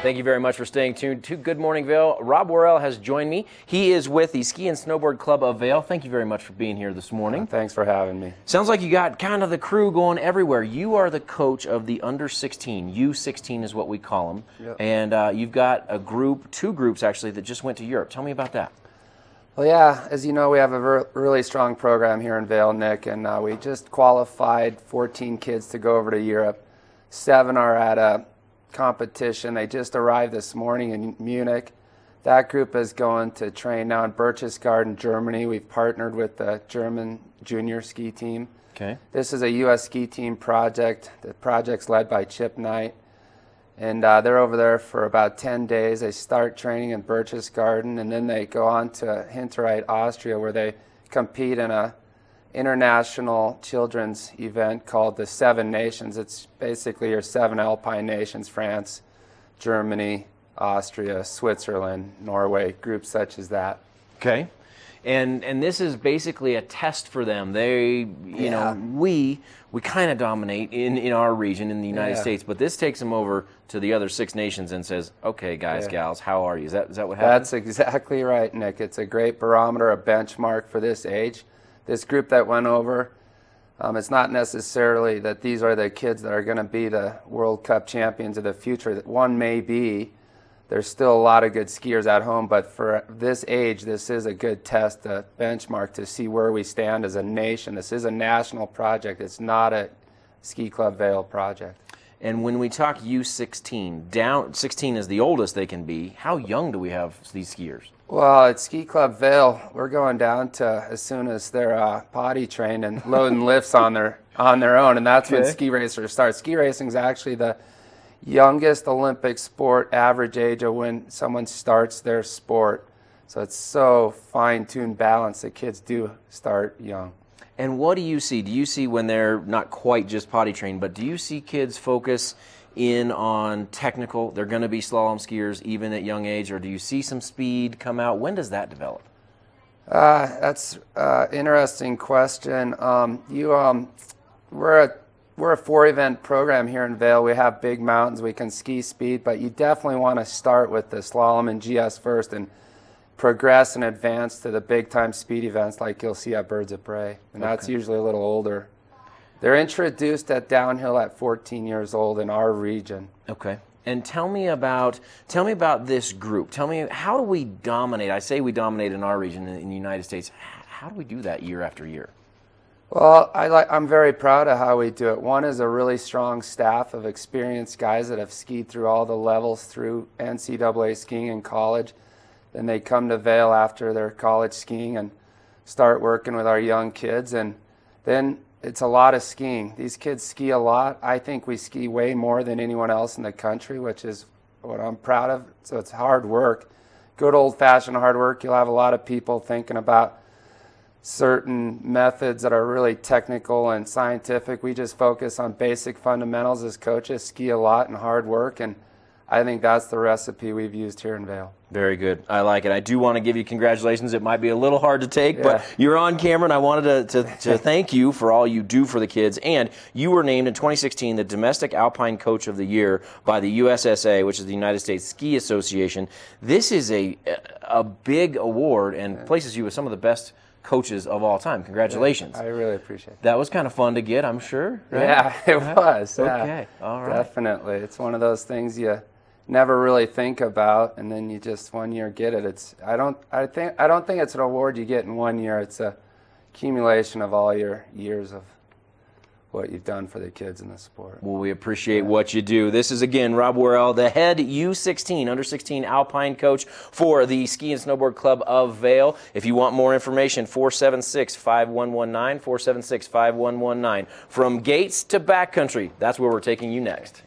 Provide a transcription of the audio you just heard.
Thank you very much for staying tuned to Good Morning Vail. Rob Worrell has joined me. He is with the Ski and Snowboard Club of Vail. Thank you very much for being here this morning. Thanks for having me. Sounds like you got kind of the crew going everywhere. You are the coach of the under 16. U16 is what we call them. Yep. And you've got a group, two groups actually, that just went to Europe. Tell me about that. Well, yeah, as you know, we have a really strong program here in Vail, Nick, and we just qualified 14 kids to go over to Europe. 7 are at a competition. They just arrived this morning in Munich. That group is going to train now in Berchtesgaden, Germany. We've partnered with the German junior ski team. Okay. This is a U.S. ski team project. The project's led by Chip Knight. And they're over there for about 10 days. They start training in Berchtesgaden, and then they go on to Hinterreit, Austria, where they compete in a international children's event called the Seven Nations. It's basically your 7 Alpine nations: France, Germany, Austria, Switzerland, Norway, groups such as that. Okay. And this is basically a test for them. They, you know, we kind of dominate in our region in the United States, but this takes them over to the other 6 nations and says, okay, guys, gals, how are you? Is that what happens? That's exactly right, Nick. It's a great barometer, a benchmark for this age. This group that went over, it's not necessarily that these are the kids that are going to be the World Cup champions of the future. One may be. There's still a lot of good skiers at home, but for this age, this is a good test, a benchmark to see where we stand as a nation. This is a national project. It's not a Ski Club Vail project. And when we talk U16, down 16 is the oldest they can be. How young do we have these skiers? Well, at Ski Club Vail, we're going down to as soon as they're potty trained and loading lifts on their own, and that's when ski racers start. Ski racing is actually the youngest Olympic sport average age of when someone starts their sport. So it's so fine-tuned balance that kids do start young. And what do you see? Do you see when they're not quite just potty trained, but do you see kids focus in on technical? They're going to be slalom skiers even at young age, or do you see some speed come out? When does that develop? That's an interesting question. We're a 4-event program here in Vail. We have big mountains. We can ski speed, but you definitely want to start with the slalom and GS first and progress and advance to the big-time speed events like you'll see at Birds of Prey, and that's usually a little older. They're introduced at downhill at 14 years old in our region. Okay. And tell me about this group. Tell me, how do we dominate? I say we dominate in our region in the United States. How do we do that year after year? Well, I'm very proud of how we do it. One is a really strong staff of experienced guys that have skied through all the levels through NCAA skiing in college. Then they come to Vail after their college skiing and start working with our young kids. And then it's a lot of skiing. These kids ski a lot. I think we ski way more than anyone else in the country, which is what I'm proud of. So it's hard work. Good old-fashioned hard work. You'll have a lot of people thinking about certain methods that are really technical and scientific. We just focus on basic fundamentals as coaches, ski a lot and hard work, and I think that's the recipe we've used here in Vail. Very good. I like it. I do want to give you congratulations. It might be a little hard to take, but you're on camera, and I wanted to thank you for all you do for the kids. And you were named in 2016 the Domestic Alpine Coach of the Year by the USSA, which is the United States Ski Association. This is a big award and places you with some of the best coaches of all time. Congratulations. I really appreciate it. That was kind of fun to get, I'm sure. Right? Yeah, it was. Okay, all right. Definitely. It's one of those things you never really think about, and then you just one year get it. I don't think it's an award you get in one year. It's a accumulation of all your years of what you've done for the kids in the sport. Well, we appreciate what you do. This is, again, Rob Worrell, the head U16, under 16 Alpine coach for the Ski and Snowboard Club of Vail. If you want more information, 476-5119, 476-5119. From gates to backcountry, that's where we're taking you next.